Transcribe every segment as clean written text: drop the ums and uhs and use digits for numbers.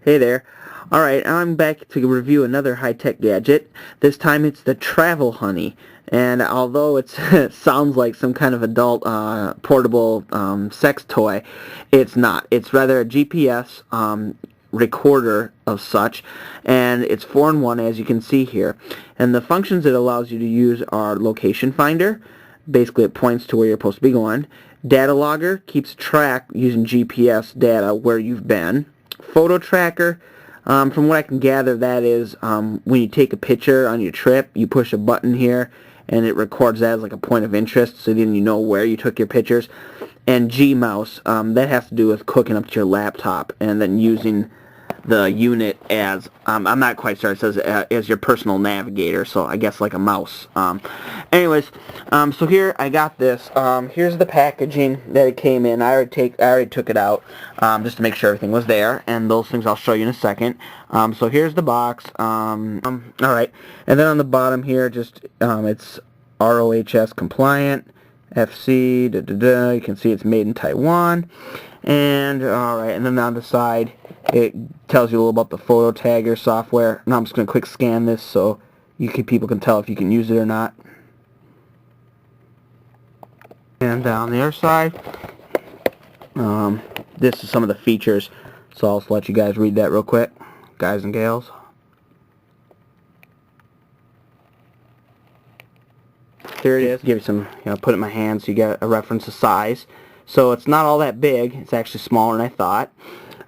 Hey there. Alright, I'm back to review another high-tech gadget. This time it's the Travel Honey. And although it sounds like some kind of adult portable sex toy, it's not. It's rather a GPS recorder of such, and it's 4-in-1 as you can see here. And the functions it allows you to use are location finder. Basically it points to where you're supposed to be going. Data logger keeps track using GPS data where you've been. Photo tracker, from what I can gather, that is when you take a picture on your trip, you push a button here and it records that as like a point of interest, so then you know where you took your pictures. And G-mouse, that has to do with hooking up to your laptop and then using the unit as, I'm not quite sure, it says as your personal navigator, so I guess like a mouse. Anyways, so here I got this. Here's the packaging that it came in. I already took it out just to make sure everything was there, and those things I'll show you in a second. So here's the box. Alright, and then on the bottom here, just it's ROHS compliant, FC, you can see it's made in Taiwan. And alright, and then on the side it tells you a little about the photo tagger software. Now I'm just going to quick scan this so people can tell if you can use it or not. And down the other side, this is some of the features, so I'll just let you guys read that real quick, guys and gals. Here it is. Give you some, put it in my hand so you get a reference of size. So it's not all that big. It's actually smaller than I thought.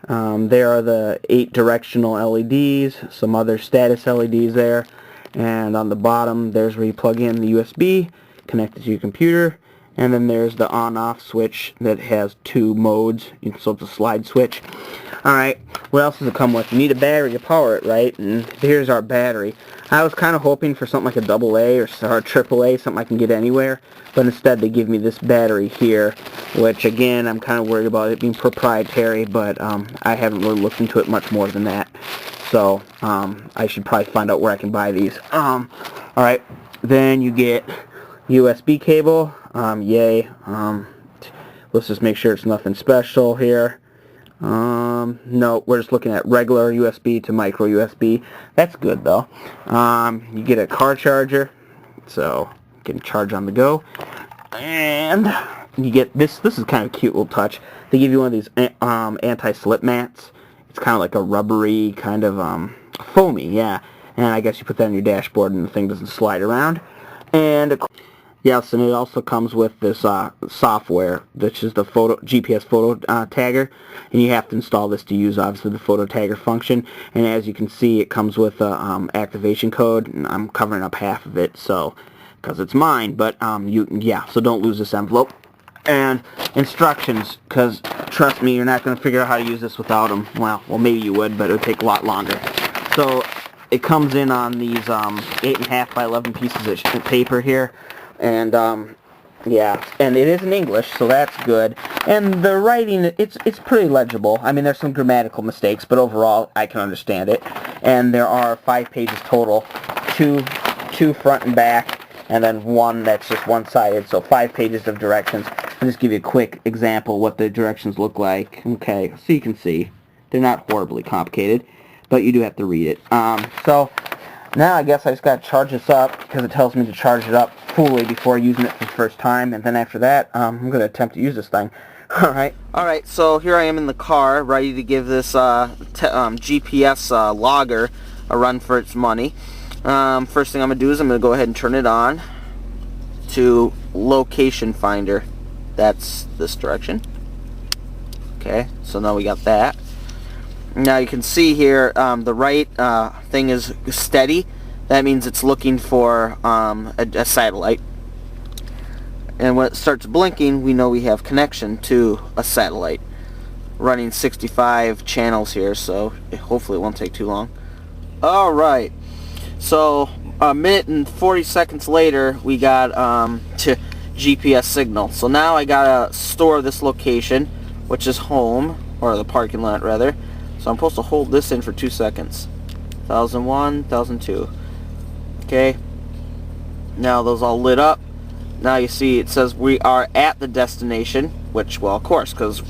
There are the 8 directional LEDs, some other status LEDs there, and on the bottom there's where you plug in the USB, connect it to your computer, and then there's the on-off switch that has 2 modes, so it's a slide switch. Alright, what else does it come with? You need a battery to power it, right? And here's our battery. I was kind of hoping for something like a AA or a AAA, something I can get anywhere, but instead they give me this battery here, which again I'm kind of worried about it being proprietary, but I haven't really looked into it much more than that, so I should probably find out where I can buy these. Alright, then you get USB cable, yay. Let's just make sure it's nothing special here. No, we're just looking at regular USB to micro USB. That's good though. You get a car charger, so you can charge on the go. And you get this is kind of a cute little touch. They give you one of these anti-slip mats. It's kind of like a rubbery, kind of foamy, yeah. And I guess you put that on your dashboard and the thing doesn't slide around. And yes, and it also comes with this software, which is the GPS photo tagger, and you have to install this to use obviously the photo tagger function. And as you can see, it comes with a activation code, and I'm covering up half of it, so because it's mine. But so don't lose this envelope. And instructions, because trust me, you're not going to figure out how to use this without them. Well, maybe you would, but it would take a lot longer. So it comes in on these 8.5 by 11 pieces of paper here. And yeah, and it is in English, so that's good. And the writing, it's pretty legible. I mean, there's some grammatical mistakes, but overall I can understand it. And there are 5 pages total, two front and back, and then one that's just one-sided, so 5 pages of directions. I'll just give you a quick example what the directions look like. Okay, so you can see they're not horribly complicated, but you do have to read it. So now I guess I just got to charge this up, because it tells me to charge it up fully before using it for the first time, and then after that, I'm going to attempt to use this thing. Alright, so here I am in the car, ready to give this GPS logger a run for its money. First thing I'm going to do is I'm going to go ahead and turn it on to location finder. That's this direction. Okay, so now we got that. Now you can see here the right thing is steady. That means it's looking for a satellite. And when it starts blinking, we know we have connection to a satellite. Running 65 channels here, so hopefully it won't take too long. Alright, so a minute and 40 seconds later, we got to GPS signal. So now I gotta store this location, which is home, or the parking lot rather. So I'm supposed to hold this in for 2 seconds. 1001, 1002. Okay. Now those all lit up. Now you see it says we are at the destination. which, well, of course, because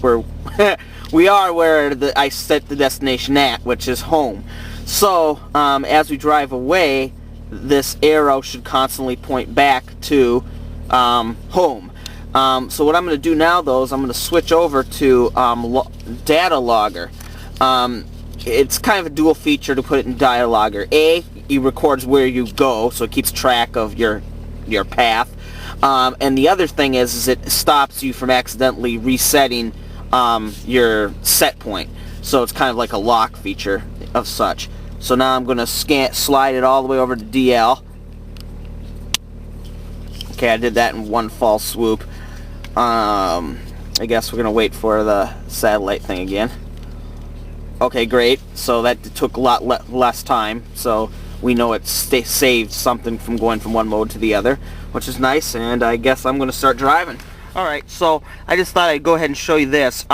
we are where I set the destination at, which is home. So as we drive away, this arrow should constantly point back to home. So what I'm going to do now, though, is I'm going to switch over to data logger. It's kind of a dual feature to put it in data logger. It records where you go, so it keeps track of your path. And the other thing is it stops you from accidentally resetting your set point. So it's kind of like a lock feature of such. So now I'm going to slide it all the way over to DL. Okay, I did that in one fall swoop. I guess we're going to wait for the satellite thing again. Okay, great. So that took a lot less time. So we know it saved something from going from one mode to the other, which is nice, and I guess I'm going to start driving. Alright, so I just thought I'd go ahead and show you this.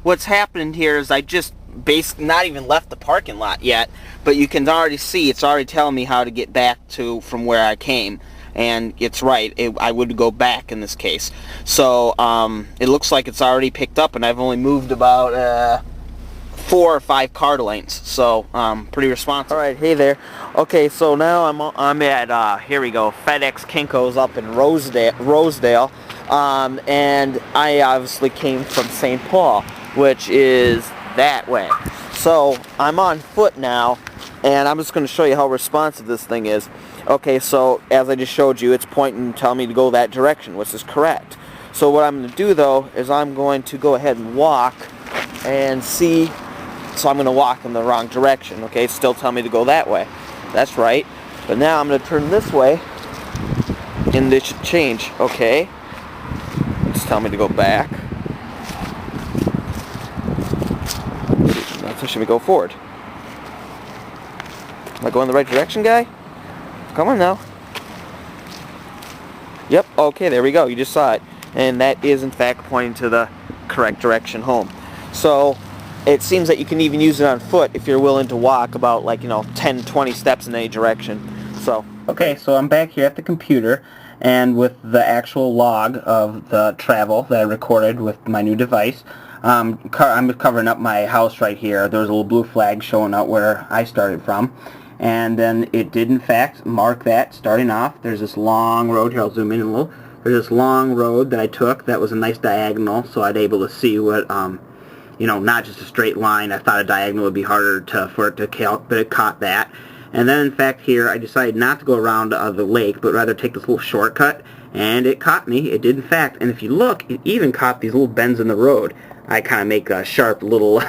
What's happened here is I just basically not even left the parking lot yet, but you can already see it's already telling me how to get back to from where I came. And it's right, I would go back in this case. So it looks like it's already picked up, and I've only moved about 4 or 5 car lengths, so pretty responsive. All right, hey there. Okay, so now I'm at here we go, FedEx Kinko's up in Rosedale, and I obviously came from St. Paul, which is that way. So I'm on foot now, and I'm just going to show you how responsive this thing is. Okay, so as I just showed you, it's pointing and telling me to go that direction, which is correct. So what I'm going to do, though, is I'm going to go ahead and walk and see. So I'm going to walk in the wrong direction. Okay, it's still telling me to go that way. That's right. But now I'm going to turn this way, and this should change. Okay, it's telling me to go back. Now pushing me to go forward. Am I going the right direction, guy? Come on now. Yep, okay, there we go. You just saw it. And that is, in fact, pointing to the correct direction home. So it seems that you can even use it on foot if you're willing to walk about, like, 10, 20 steps in any direction. So, okay, so I'm back here at the computer, and with the actual log of the travel that I recorded with my new device, I'm covering up my house right here. There was a little blue flag showing out where I started from. And then it did, in fact, mark that starting off. There's this long road here. I'll zoom in a little. There's this long road that I took that was a nice diagonal, so I'd able to see what, not just a straight line. I thought a diagonal would be harder for it to count, but it caught that. And then, in fact, here I decided not to go around the lake, but rather take this little shortcut, and it caught me. It did, in fact. And if you look, it even caught these little bends in the road. I kind of make a sharp little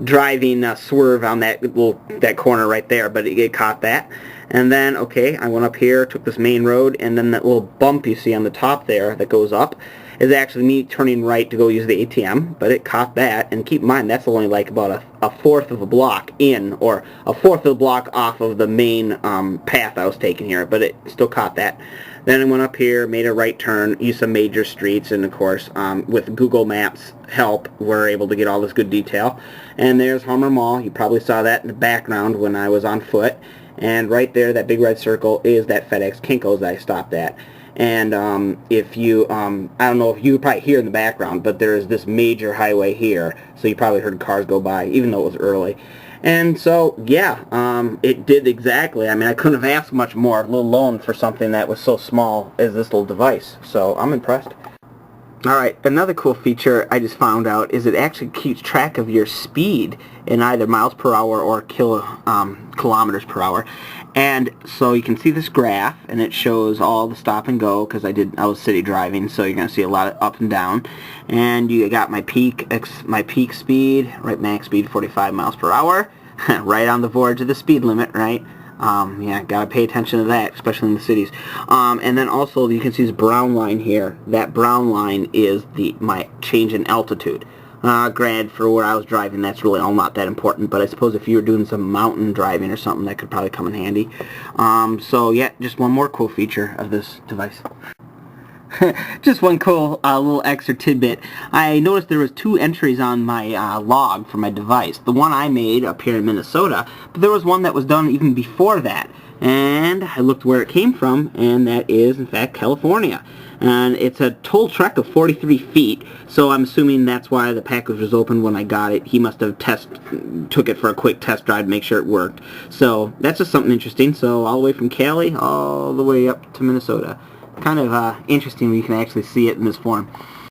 driving swerve on that corner right there, but it caught that. And then, okay, I went up here, took this main road, and then that little bump you see on the top there that goes up is actually me turning right to go use the ATM, but it caught that. And keep in mind, that's only like about a fourth of a block in, or a fourth of the block off of the main path I was taking here, but it still caught that. Then I went up here, made a right turn, used some major streets, and of course, with Google Maps help, we're able to get all this good detail. And there's Homer Mall. You probably saw that in the background when I was on foot. And right there, that big red circle, is that FedEx Kinko's that I stopped at. And if you, I don't know if you probably hear in the background, but there is this major highway here, so you probably heard cars go by, even though it was early. And so, yeah, it did exactly. I mean, I couldn't have asked much more, let alone for something that was so small as this little device. So I'm impressed. Alright, another cool feature I just found out is it actually keeps track of your speed in either miles per hour or kilometers per hour. And so you can see this graph, and it shows all the stop and go, because I was city driving, so you're going to see a lot of up and down. And you got my peak speed, right, max speed 45 miles per hour, right on the verge of the speed limit, right? Yeah, gotta pay attention to that, especially in the cities. And then also you can see this brown line here. That brown line is my change in altitude. Granted, for where I was driving, that's really all not that important, but I suppose if you were doing some mountain driving or something, that could probably come in handy. So yeah, just one more cool feature of this device. Just one cool little extra tidbit. I noticed there was 2 entries on my log for my device. The one I made up here in Minnesota, but there was one that was done even before that. and I looked where it came from, and that is, in fact, California. And it's a total trek of 43 feet, so I'm assuming that's why the package was open when I got it. He must have took it for a quick test drive to make sure it worked. So that's just something interesting. So all the way from Cali, all the way up to Minnesota. Kind of interesting when you can actually see it in this form.